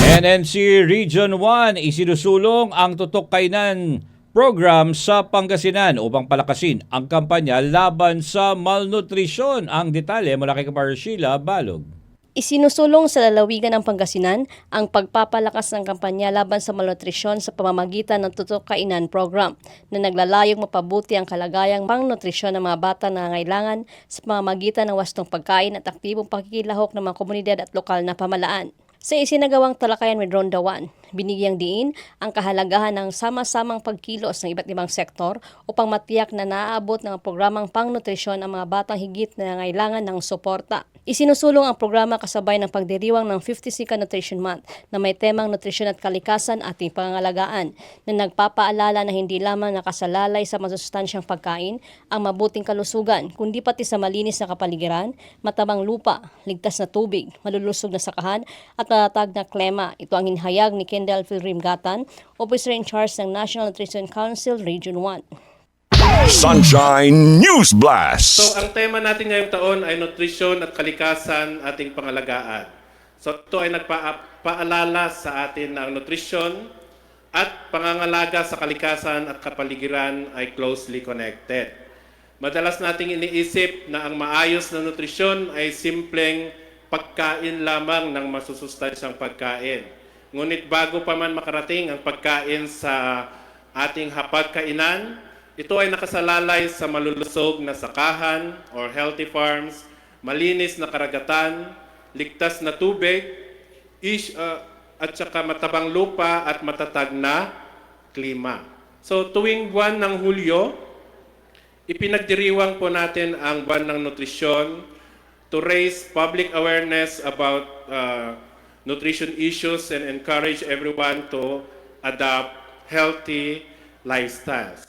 NNC Region 1 isinusulong ang Tutok Kainan program sa Pangasinan upang palakasin ang kampanya laban sa malnutrisyon. Ang detalye mula kay Kapar Sheila Balog. Isinusulong sa lalawigan ng Pangasinan ang pagpapalakas ng kampanya laban sa malnutrisyon sa pamamagitan ng Tutok Kainan program na naglalayong mapabuti ang kalagayang pangnutrisyon ng mga bata na nangangailangan sa pamamagitan ng wastong pagkain at aktibong pakikilahok ng mga komunidad at lokal na pamalaan. Sa isinagawang talakayan with Ronda 1, binigyang diin ang kahalagahan ng sama-samang pagkilos ng iba't ibang sektor upang matiyak na naaabot ng programang pangnutrisyon ang mga batang higit na nangailangan ng suporta. Isinusulong ang programa kasabay ng pagdiriwang ng 52nd Nutrition Month na may temang nutrisyon at kalikasan ating pangangalagaan na nagpapaalala na hindi lamang nakasalalay sa masustansyang pagkain ang mabuting kalusugan kundi pati sa malinis na kapaligiran, matabang lupa, ligtas na tubig, malulusog na sakahan at matatag na klima. Ito ang hinahayag ni Kendall Philrim Gatan, Officer in Charge ng National Nutrition Council Region 1. Sunshine News Blast. So, ang tema natin ngayong taon ay nutrisyon at kalikasan ating pangalagaan. So, ito ay nagpaalala sa atin na ang nutrisyon at pangangalaga sa kalikasan at kapaligiran ay closely connected. Madalas nating iniisip na ang maayos na nutrisyon ay simpleng pagkain lamang ng masusustansyang pagkain. Ngunit bago pa man makarating ang pagkain sa ating hapagkainan, ito ay nakasalalay sa malulusog na sakahan or healthy farms, malinis na karagatan, ligtas na tubig, at saka matabang lupa at matatag na klima. So tuwing buwan ng Hulyo, ipinagdiriwang po natin ang buwan ng nutrisyon to raise public awareness about nutrition issues and encourage everyone to adopt healthy lifestyles.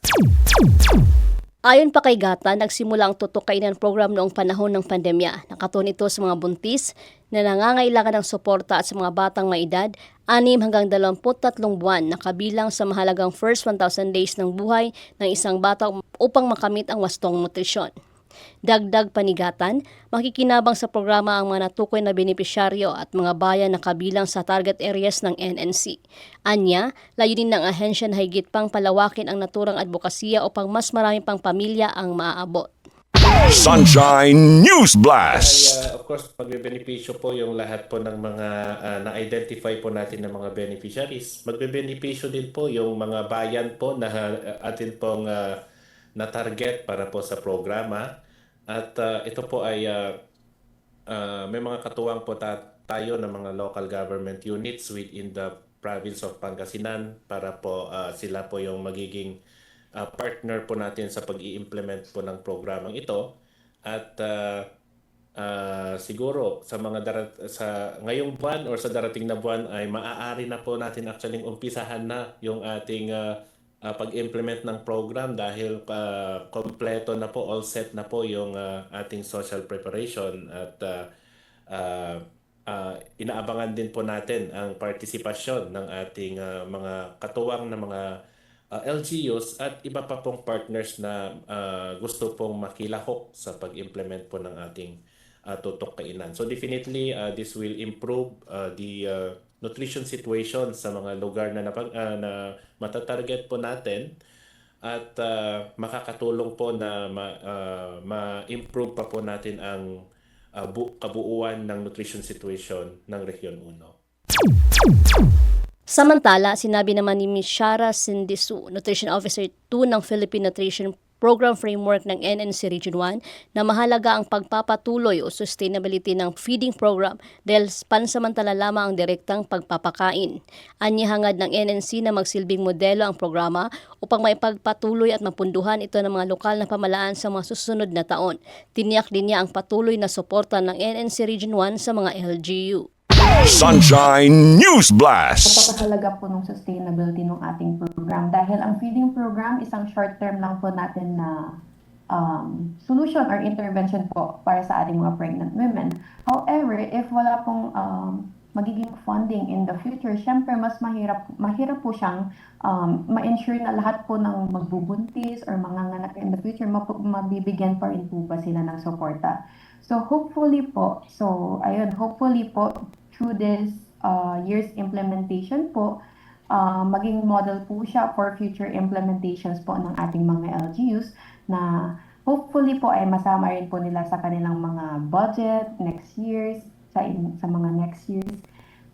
Ayon pa kay Gata, nagsimula ang Tutok Kainan program noong panahon ng pandemya. Nakatuon ito sa mga buntis na nangangailangan ng suporta at sa mga batang may edad, 6 hanggang 23 buwan na kabilang sa mahalagang first 1,000 days ng buhay ng isang bata upang makamit ang wastong nutrisyon. Dagdag panigatan, makikinabang sa programa ang mga natukoy na benepisyaryo at mga bayan na kabilang sa target areas ng NNC. Anya, layunin ng ahensya na higit pang palawakin ang naturang advokasya upang mas marami pang pamilya ang maaabot. Sunshine News Blast. Of course, magbe-benepisyo po yung lahat po ng mga na-identify po natin ng mga beneficiaries. Magbe-benepisyo din po yung mga bayan po na atin pong na-target para po sa programa. At ito po ay may mga katuwang po tayo ng mga local government units within the province of Pangasinan para po sila po yung magiging partner po natin sa pag-i-implement po ng programang ito. At siguro sa mga sa ngayong buwan or sa darating na buwan ay maaari na po natin actually umpisahan na yung ating pag-implement ng program dahil kompleto na po, all set na po yung ating social preparation at inaabangan din po natin ang partisipasyon ng ating mga katuwang na mga LGUs at iba pa pong partners na gusto pong makilahok sa pag-implement po ng ating Tutok Kainan. So definitely this will improve the nutrition situation sa mga lugar na matatarget po natin at makakatulong po na ma-improve pa po natin ang kabuuan ng nutrition situation ng Region 1. Samantala, sinabi naman ni Ms. Shara Sindisu, Nutrition Officer 2 ng Philippine Nutrition Program Framework ng NNC Region 1 na mahalaga ang pagpapatuloy o sustainability ng feeding program dahil pansamantala lamang ang direktang pagpapakain. Anyahangad ng NNC na magsilbing modelo ang programa upang maipagpatuloy at mapunduhan ito ng mga lokal na pamalaan sa mga susunod na taon. Tiniyak din niya ang patuloy na suporta ng NNC Region 1 sa mga LGU. Sunshine News Blast. Napakahalaga po ng sustainability ng ating program dahil ang feeding program isang short term lang po natin na solution or intervention po para sa ating mga pregnant women. However, if wala pong magiging funding in the future, syempre mas mahirap po siyang ma-ensure na lahat po ng magbubuntis or manganganak in the future, mabibigyan pa rin po ba sila ng suporta. So hopefully po, hopefully po through this year's implementation po, maging model po siya for future implementations po ng ating mga LGUs na hopefully po ay masama rin po nila sa kanilang mga budget next years, sa mga next years.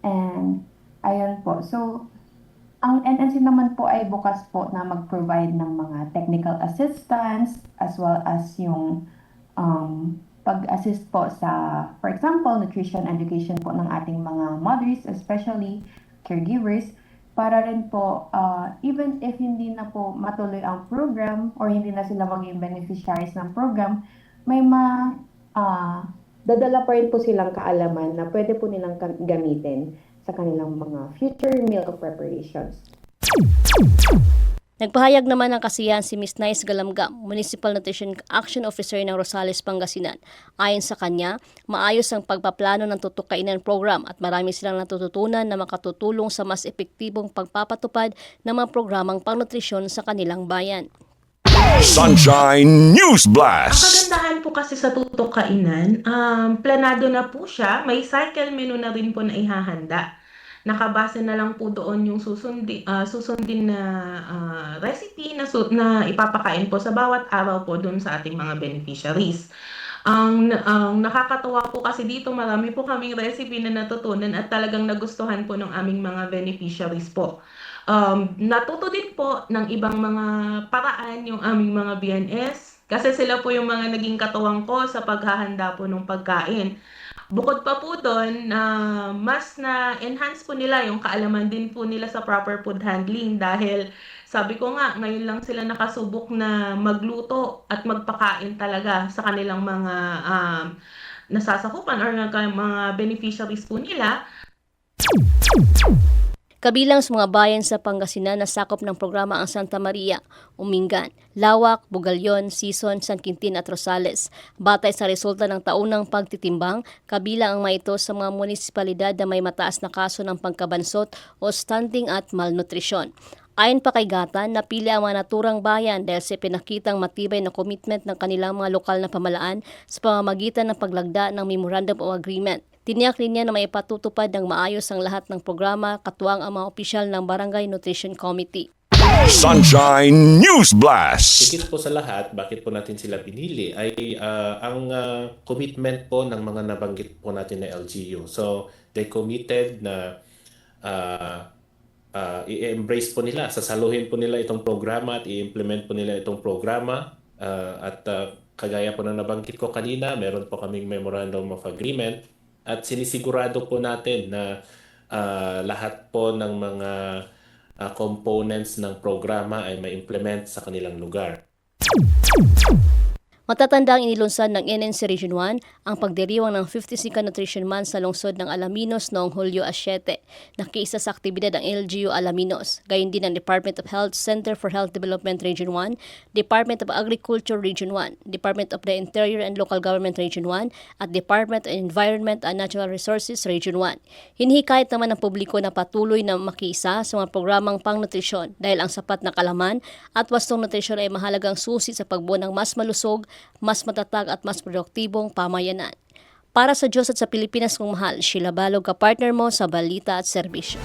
And ayun po. So ang NNC naman po ay bukas po na mag-provide ng mga technical assistance as well as yung pag-assist po sa, for example, nutrition education po ng ating mga mothers, especially caregivers, para rin po, even if hindi na po matuloy ang program or hindi na sila maging beneficiaries ng program, may dadala pa rin po silang kaalaman na pwede po nilang gamitin sa kanilang mga future meal preparations. Nagpahayag naman ng kasiyahan si Ms. Nice Galamgam, Municipal Nutrition Action Officer ng Rosales, Pangasinan. Ayon sa kanya, maayos ang pagpaplano ng Tutok Kainan program at marami silang natututunan na makatutulong sa mas epektibong pagpapatupad ng mga programang pangnutrisyon sa kanilang bayan. Sunshine News Ang Blast. kagandahan po kasi sa Tutok Kainan, planado na po siya. May cycle menu na rin po na ihahanda. Nakabase na lang po doon yung susundin na recipe na ipapakain po sa bawat araw po doon sa ating mga beneficiaries. Ang nakakatuwa po kasi dito, marami po kaming recipe na natutunan at talagang nagustuhan po ng aming mga beneficiaries po. Natuto din po ng ibang mga paraan yung aming mga BNS kasi sila po yung mga naging katuwang ko sa paghahanda po ng pagkain. Bukod pa po doon, mas na-enhance po nila yung kaalaman din po nila sa proper food handling dahil sabi ko nga, ngayon lang sila nakasubok na magluto at magpakain talaga sa kanilang mga nasasakupan or mga beneficiaries po nila. Kabilang sa mga bayan sa Pangasinan na sakop ng programa ang Santa Maria, Umingan, Lawak, Bugalyon, Sison, San Quintin at Rosales. Batay sa resulta ng taunang pagtitimbang, kabilang ang mga ito sa mga munisipalidad na may mataas na kaso ng pagkabansot o stunting at malnutrisyon. Ayon pa kay Gatan, napili ang mga naturang bayan dahil sa pinakitang matibay na commitment ng kanilang mga lokal na pamalaan sa pamamagitan ng paglagda ng Memorandum of Agreement. Tiniyak rin niya na may patutupad ng maayos ang lahat ng programa, katuwang ang mga opisyal ng Barangay Nutrition Committee. Sunshine News Blast. Higit po sa lahat, bakit po natin sila pinili ay ang commitment po ng mga nabanggit po natin na LGU. So, they committed na i-embrace po nila, sasaluhin po nila itong programa at i-implement po nila itong programa. Kagaya po na nabanggit ko kanina, meron po kaming Memorandum of Agreement at sinisigurado po natin na lahat po ng mga components ng programa ay ma-implement sa kanilang lugar. Matatanda ang inilunsad ng NNC Region 1 ang pagdiriwang ng 52nd Nutrition Month sa lungsod ng Alaminos noong Hulyo 7. Nakiisa sa aktibidad ang LGU Alaminos, gayon din ang Department of Health Center for Health Development Region 1, Department of Agriculture Region 1, Department of the Interior and Local Government Region 1, at Department of Environment and Natural Resources Region 1. Hinihikayat naman ng publiko na patuloy na makiisa sa mga programang pangnutrisyon dahil ang sapat na kalaman at wastong nutrisyon ay mahalagang susi sa pagbuo ng mas malusog, mas matatag at mas produktibong pamayanan. Para sa Diyos at sa Pilipinas kong mahal, Sheila Balog, ka-partner mo sa balita at serbisyo.